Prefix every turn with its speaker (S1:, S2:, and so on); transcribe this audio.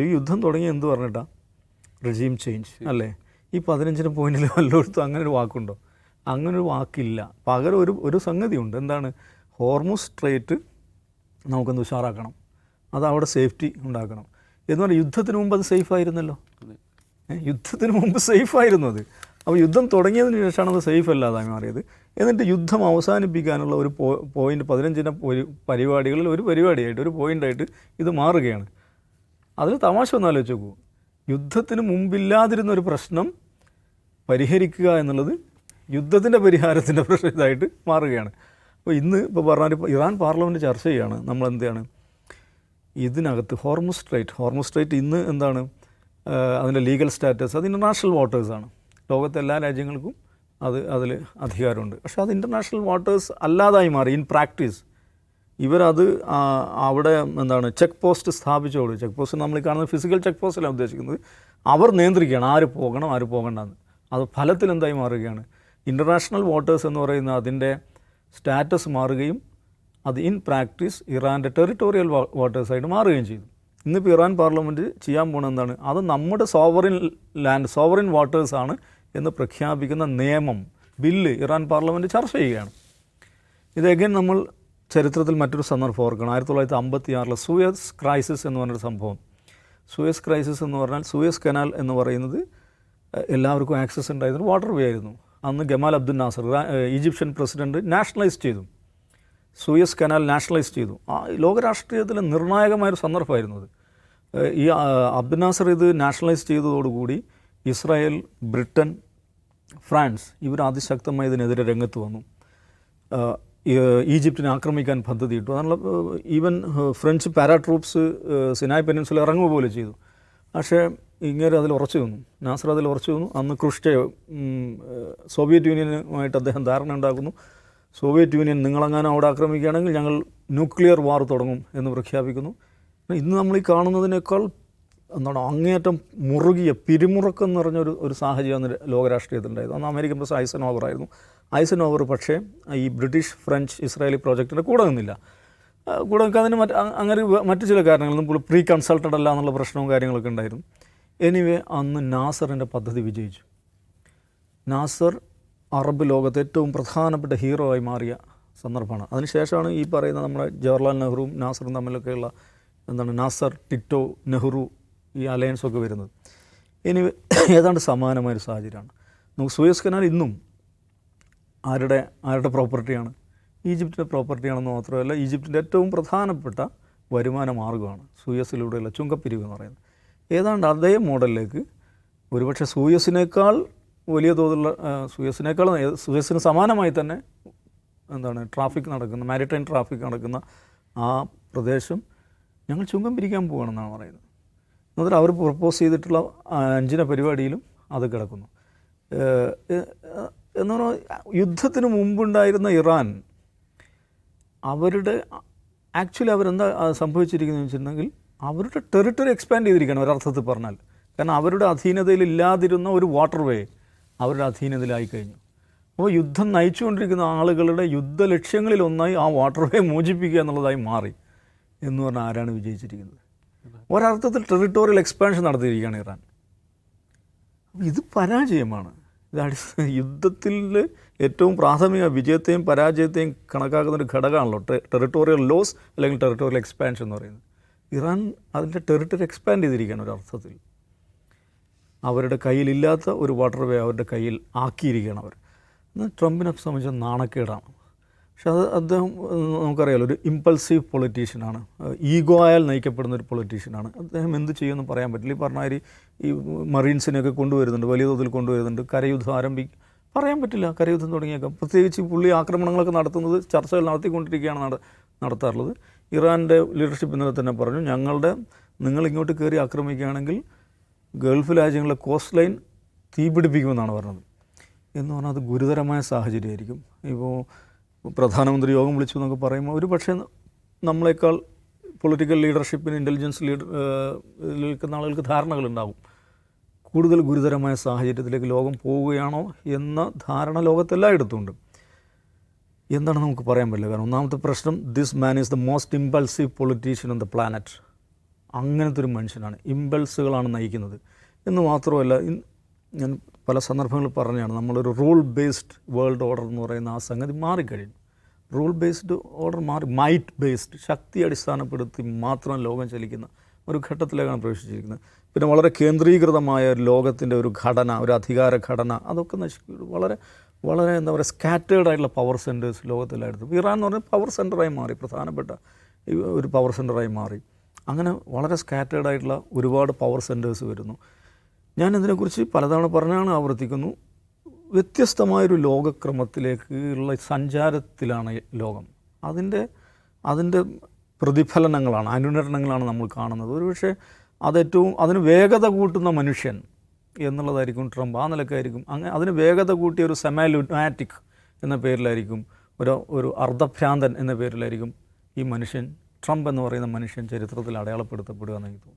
S1: ഈ യുദ്ധം തുടങ്ങി എന്ത് പറഞ്ഞിട്ടാ? റെജീം ചേഞ്ച് അല്ലേ? ഈ 15 പോയിന്റിൽ വല്ലയിടത്തും അങ്ങനെ ഒരു വാക്കുണ്ടോ? അങ്ങനൊരു വാക്കില്ല. പകരം ഒരു സംഗതിയുണ്ട്. എന്താണ്? ഹോർമുസ് സ്ട്രേറ്റ് നമുക്കൊന്ന് ഉഷാറാക്കണം, അത് അവിടെ സേഫ്റ്റി ഉണ്ടാക്കണം എന്ന് പറഞ്ഞാൽ യുദ്ധത്തിന് മുമ്പ് അത് സേഫായിരുന്നല്ലോ. യുദ്ധത്തിന് മുമ്പ് സേഫായിരുന്നു അത്. അപ്പോൾ യുദ്ധം തുടങ്ങിയതിന് ശേഷമാണ് അത് സേഫ് അല്ലാതായി മാറിയത്. എന്നിട്ട് യുദ്ധം അവസാനിപ്പിക്കാനുള്ള ഒരു പോയിൻ്റ് 15 പരിപാടികളിൽ ഒരു പരിപാടിയായിട്ട്, ഒരു പോയിൻ്റായിട്ട് ഇത് മാറുകയാണ്. അതിൽ തമാശ ഒന്ന് ആലോചിച്ച് നോക്കൂ. യുദ്ധത്തിന് മുമ്പില്ലാതിരുന്ന ഒരു പ്രശ്നം പരിഹരിക്കുക എന്നുള്ളത് യുദ്ധത്തിൻ്റെ പരിഹാരത്തിൻ്റെ ഇതായിട്ട് മാറുകയാണ്. അപ്പോൾ ഇന്ന് ഇപ്പോൾ പറഞ്ഞാൽ ഇറാൻ പാർലമെൻറ്റ് ചർച്ച ചെയ്യുകയാണ്. നമ്മൾ എന്താണ് ഇതിനകത്ത് ഹോർമുസ് സ്ട്രൈറ്റ് ഇന്ന് എന്താണ് അതിൻ്റെ ലീഗൽ സ്റ്റാറ്റസ്? അത് ഇൻ്റർനാഷണൽ വാട്ടേഴ്സാണ്. ലോകത്തെ എല്ലാ രാജ്യങ്ങൾക്കും അതിൽ അധികാരമുണ്ട്. പക്ഷേ അത് ഇൻ്റർനാഷണൽ വാട്ടേഴ്സ് അല്ലാതായി മാറി ഇൻ പ്രാക്ടീസ്. ഇവരത് അവിടെ എന്താണ് ചെക്ക് പോസ്റ്റ് സ്ഥാപിച്ചോളൂ. ചെക്ക് പോസ്റ്റ് നമ്മൾ കാണുന്ന ഫിസിക്കൽ ചെക്ക് പോസ്റ്റിലാണ് ഉദ്ദേശിക്കുന്നത്. അവർ നിയന്ത്രിക്കുകയാണ് ആര് പോകണം ആര് പോകണ്ടെന്ന്. അത് ഫലത്തിൽ എന്തായി മാറുകയാണ്? ഇൻ്റർനാഷണൽ വാട്ടേഴ്സ് എന്ന് പറയുന്ന അതിൻ്റെ സ്റ്റാറ്റസ് മാറുകയും അത് ഇൻ പ്രാക്ടീസ് ഇറാൻ്റെ ടെറിട്ടോറിയൽ വാട്ടേഴ്സായിട്ട് മാറുകയും ചെയ്തു. ഇന്നിപ്പോൾ ഇറാൻ പാർലമെൻറ്റ് ചെയ്യാൻ പോകുന്നത് എന്താണ്? അത് നമ്മുടെ സോവറിൻ വാട്ടേഴ്സാണ് എന്ന് പ്രഖ്യാപിക്കുന്ന നിയമം, ബില്ല് ഇറാൻ പാർലമെൻറ്റ് ചർച്ച ചെയ്യുകയാണ്. ഇത് അഗൈൻ നമ്മൾ ചരിത്രത്തിൽ മറ്റൊരു സന്ദർഭം ഓർക്കണം. 1956 സൂയസ് ക്രൈസിസ് എന്ന് പറഞ്ഞൊരു സംഭവം. സൂയസ് ക്രൈസിസ് എന്ന് പറഞ്ഞാൽ സൂയസ് കനാൽ എന്ന് പറയുന്നത് എല്ലാവർക്കും ആക്സസ് ഉണ്ടായിരുന്ന വാട്ടർ വേ ആയിരുന്നു. അന്ന് Gamal Abdul Nasser Egyptian president nationalise ചെയ്തു. സൂയസ് കനാൽ നാഷണലൈസ് ചെയ്തു. ലോകരാഷ്ട്രീയത്തിലെ നിർണായകമായൊരു സന്ദർഭമായിരുന്നു അത്. ഈ അബ്ദുൽ നാസർ ഇത് നാഷണലൈസ് ചെയ്തതോടുകൂടി ഇസ്രായേൽ, ബ്രിട്ടൻ, ഫ്രാൻസ് ഇവർ അതിശക്തമായി ഇതിനെതിരെ രംഗത്ത് വന്നു. ഈജിപ്തിനെ ആക്രമിക്കാൻ പദ്ധതിയിട്ടു. അതിനുള്ള even French paratroops Sinai peninsula ഇറങ്ങുക പോലെ ചെയ്തു. പക്ഷേ ഇങ്ങനെ അതിൽ ഉറച്ചു നിന്നു. നാസർ അതിൽ ഉറച്ചു നിന്നു. അന്ന് ക്രുഷ്ചേവ് സോവിയറ്റ് യൂണിയനുമായിട്ട് അദ്ദേഹം ധാരണ ഉണ്ടാക്കുന്നു. സോവിയറ്റ് യൂണിയൻ നിങ്ങളെങ്ങാനും അവിടെ ആക്രമിക്കുകയാണെങ്കിൽ ഞങ്ങൾ ന്യൂക്ലിയർ വാർ തുടങ്ങും എന്ന് പ്രഖ്യാപിക്കുന്നു. ഇന്ന് നമ്മൾ ഈ കാണുന്നതിനേക്കാൾ എന്താണ് അങ്ങേയറ്റം മുറുകിയ പിരിമുറുക്കം നിറഞ്ഞൊരു സാഹചര്യം അന്ന് ലോകരാഷ്ട്രീയത്തിലുണ്ടായിരുന്നു. അന്ന് അമേരിക്കൻ പ്രസിഡന്റ് ഐസൻഹോവർ ആയിരുന്നു. ഐസൻഹോവർ പക്ഷേ ഈ ബ്രിട്ടീഷ്, ഫ്രഞ്ച്, ഇസ്രായേലി പ്രോജക്റ്റിൻ്റെ കൂടെ നിന്നില്ല. കൂടെ നിൽക്കാതിന് അങ്ങനെ മറ്റു ചില കാരണങ്ങൾ പ്രീ കൺസൾട്ടഡ് അല്ല എന്നുള്ള പ്രശ്നവും കാര്യങ്ങളൊക്കെ ഉണ്ടായിരുന്നു. എനിവേ അന്ന് നാസറിൻ്റെ പദ്ധതി വിജയിച്ചു. നാസർ അറബ് ലോകത്തെ ഏറ്റവും പ്രധാനപ്പെട്ട ഹീറോ ആയി മാറിയ സന്ദർഭമാണ്. അതിനുശേഷമാണ് ഈ പറയുന്ന നമ്മുടെ ജവഹർലാൽ നെഹ്റുവും നാസറും തമ്മിലൊക്കെയുള്ള എന്താണ് നാസർ, ടിറ്റോ, നെഹ്റു ഈ അലയൻസൊക്കെ വരുന്നത്. ഇനി ഏതാണ്ട് സമാനമായൊരു സാഹചര്യമാണ്. നമുക്ക് സൂയസ് കനാൽ ഇന്നും ആരുടെ പ്രോപ്പർട്ടിയാണ്? ഈജിപ്തിൻ്റെ പ്രോപ്പർട്ടിയാണെന്ന് മാത്രമല്ല ഈജിപ്തിൻ്റെ ഏറ്റവും പ്രധാനപ്പെട്ട വരുമാന മാർഗ്ഗമാണ് സൂയസിലൂടെയുള്ള ചുങ്കപ്പിരിവ് എന്ന് പറയുന്നത്. ഏതാണ്ട് അതേ മോഡലിലേക്ക് ഒരുപക്ഷെ സൂയസിനേക്കാൾ വലിയ തോതിലുള്ള സൂയസിന് സമാനമായി തന്നെ എന്താണ് ട്രാഫിക് നടക്കുന്ന, മാരിടൈം ട്രാഫിക് നടക്കുന്ന ആ പ്രദേശം ഞങ്ങൾ ചുങ്കം പിരിക്കാൻ പോവുകയാണെന്നാണ് പറയുന്നത്. എന്നിട്ട് അവർ പ്രപ്പോസ് ചെയ്തിട്ടുള്ള 5 പരിപാടിയിലും അത് കിടക്കുന്നു. എന്ന് പറഞ്ഞാൽ യുദ്ധത്തിന് മുമ്പുണ്ടായിരുന്ന ഇറാൻ ആക്ച്വലി അവരെന്താ സംഭവിച്ചിരിക്കുന്നതെന്ന് വെച്ചിട്ടുണ്ടെങ്കിൽ അവരുടെ ടെറിട്ടറി എക്സ്പാൻഡ് ചെയ്തിരിക്കുകയാണ് ഒരർത്ഥത്തിൽ പറഞ്ഞാൽ. കാരണം അവരുടെ അധീനതയിൽ ഇല്ലാതിരുന്ന ഒരു വാട്ടർ വേ അവരുടെ അധീനതയിലായി കഴിഞ്ഞു. അപ്പോൾ യുദ്ധം നയിച്ചുകൊണ്ടിരിക്കുന്ന ആളുകളുടെ യുദ്ധ ലക്ഷ്യങ്ങളിലൊന്നായി ആ വാട്ടർ വേ മോചിപ്പിക്കുക എന്നുള്ളതായി മാറി എന്ന് പറഞ്ഞാൽ ആരാണ് വിജയിച്ചിരിക്കുന്നത്? ഒരർത്ഥത്തിൽ ടെറിട്ടോറിയൽ എക്സ്പാൻഷൻ നടത്തിയിരിക്കുകയാണ് ഇറാൻ. അപ്പോൾ ഇത് പരാജയമാണ്. യുദ്ധത്തിൽ ഏറ്റവും പ്രാഥമിക വിജയത്തെയും പരാജയത്തെയും കണക്കാക്കുന്ന ഒരു ഘടകമാണല്ലോ ടെറിട്ടോറിയൽ ലോസ് അല്ലെങ്കിൽ ടെറിട്ടോറിയൽ എക്സ്പാൻഷൻ എന്ന് പറയുന്നത്. ഇറാൻ അതിൻ്റെ ടെറിട്ടറി എക്സ്പാൻഡ് ചെയ്തിരിക്കുകയാണ് ഒരർത്ഥത്തിൽ. അവരുടെ കയ്യിലില്ലാത്ത ഒരു വാട്ടർ വേ അവരുടെ കയ്യിൽ ആക്കിയിരിക്കുകയാണ് അവർ. എന്നാൽ ട്രംപിനെ സംബന്ധിച്ച നാണക്കേടാണ്. പക്ഷെ അദ്ദേഹം നമുക്കറിയാലോ ഒരു ഇമ്പൾസീവ് പൊളിറ്റീഷ്യനാണ്, ഈഗോയാൽ നയിക്കപ്പെടുന്ന ഒരു പൊളിറ്റീഷ്യനാണ്. അദ്ദേഹം എന്ത് ചെയ്യുമെന്ന് പറയാൻ പറ്റില്ല. ഈ പറഞ്ഞ ഈ മറീൻസിനെയൊക്കെ കൊണ്ടുവരുന്നുണ്ട്, വലിയ തോതിൽ കൊണ്ടുവരുന്നുണ്ട്. കരയുദ്ധം പറയാൻ പറ്റില്ല. കരയുദ്ധം തുടങ്ങിയേക്കാം. പ്രത്യേകിച്ച് പുള്ളി ആക്രമണങ്ങളൊക്കെ നടത്തുന്നത് ചർച്ചകൾ നടത്തിക്കൊണ്ടിരിക്കുകയാണ് നടത്താറുള്ളത്. ഇറാൻ്റെ ലീഡർഷിപ്പ് ഇന്നലെ തന്നെ പറഞ്ഞു, നിങ്ങളിങ്ങോട്ട് കയറി ആക്രമിക്കുകയാണെങ്കിൽ ഗൾഫ് രാജ്യങ്ങളിലെ കോസ്റ്റ് ലൈൻ തീപിടിപ്പിക്കുമെന്നാണ് പറഞ്ഞത്. എന്ന് പറഞ്ഞാൽ അത് ഗുരുതരമായ സാഹചര്യമായിരിക്കും. ഇപ്പോൾ പ്രധാനമന്ത്രി യോഗം വിളിച്ചു എന്നൊക്കെ പറയുമ്പോൾ ഒരു പക്ഷേ നമ്മളെക്കാൾ പൊളിറ്റിക്കൽ ലീഡർഷിപ്പിന് ഇൻ്റലിജൻസ് നിൽക്കുന്ന ആളുകൾക്ക് ധാരണകളുണ്ടാകും. കൂടുതൽ ഗുരുതരമായ സാഹചര്യത്തിലേക്ക് ലോകം പോവുകയാണോ എന്ന ധാരണ ലോകത്തെല്ലായിടത്തും ഉണ്ട്. എന്താണ് നമുക്ക് പറയാൻ പറ്റില്ല. കാരണം ഒന്നാമത്തെ പ്രശ്നം, this man is the most impulsive politician on the planet. അങ്ങനത്തെ ഒരു മനുഷ്യനാണ്. ഇമ്പൾസുകളാണ് നയിക്കുന്നത് എന്ന് മാത്രമല്ല, ഞാൻ പല സന്ദർഭങ്ങളിൽ പറഞ്ഞതാണ്, നമ്മളൊരു റൂൾ ബേസ്ഡ് വേൾഡ് ഓർഡർ എന്ന് പറയുന്ന ആ സംഗതി മാറിക്കഴിഞ്ഞു. റൂൾ ബേസ്ഡ് ഓർഡർ മാറി മൈറ്റ് ബേസ്ഡ്, ശക്തി അടിസ്ഥാനപ്പെടുത്തി മാത്രം ലോകം ചലിക്കുന്ന ഒരു ഘട്ടത്തിലേക്കാണ് പ്രവേശിച്ചിരിക്കുന്നത്. പിന്നെ വളരെ കേന്ദ്രീകൃതമായ ഒരു ലോകത്തിൻ്റെ ഒരു ഘടന, ഒരു അധികാര ഘടന, അതൊക്കെ വളരെ വളരെ എന്താ പറയുക സ്കാറ്റേർഡ് ആയിട്ടുള്ള പവർ സെൻറ്റേഴ്സ് ലോകത്തിലായിരുന്നു. ഇറാൻ എന്ന് പറഞ്ഞാൽ പവർ സെൻറ്ററായി മാറി, പ്രധാനപ്പെട്ട ഒരു പവർ സെൻറ്ററായി മാറി. അങ്ങനെ വളരെ സ്കാറ്റേർഡ് ആയിട്ടുള്ള ഒരുപാട് പവർ സെൻറ്റേഴ്സ് വരുന്നു. ഞാൻ ഇതിനെക്കുറിച്ച് പലതവണ പറഞ്ഞാണ്, ആവർത്തിക്കുന്നു. വ്യത്യസ്തമായൊരു ലോകക്രമത്തിലേക്കുള്ള സഞ്ചാരത്തിലാണ് ലോകം. അതിൻ്റെ പ്രതിഫലനങ്ങളാണ്, അനുരണനങ്ങളാണ് നമ്മൾ കാണുന്നത്. ഒരുപക്ഷെ അതിന് വേഗത കൂട്ടുന്ന മനുഷ്യൻ എന്നുള്ളതായിരിക്കും ട്രംപ്. ആ നിലക്കായിരിക്കും അതിന് വേഗത കൂട്ടിയ ഒരു സെമാലുനാറ്റിക് എന്ന പേരിലായിരിക്കും, ഒരു അർദ്ധഭ്രാന്തൻ എന്ന പേരിലായിരിക്കും ഈ മനുഷ്യൻ, ട്രംപ് എന്ന് പറയുന്ന മനുഷ്യൻ ചരിത്രത്തിൽ അടയാളപ്പെടുത്തപ്പെടുക എന്ന് എനിക്ക് തോന്നുന്നു.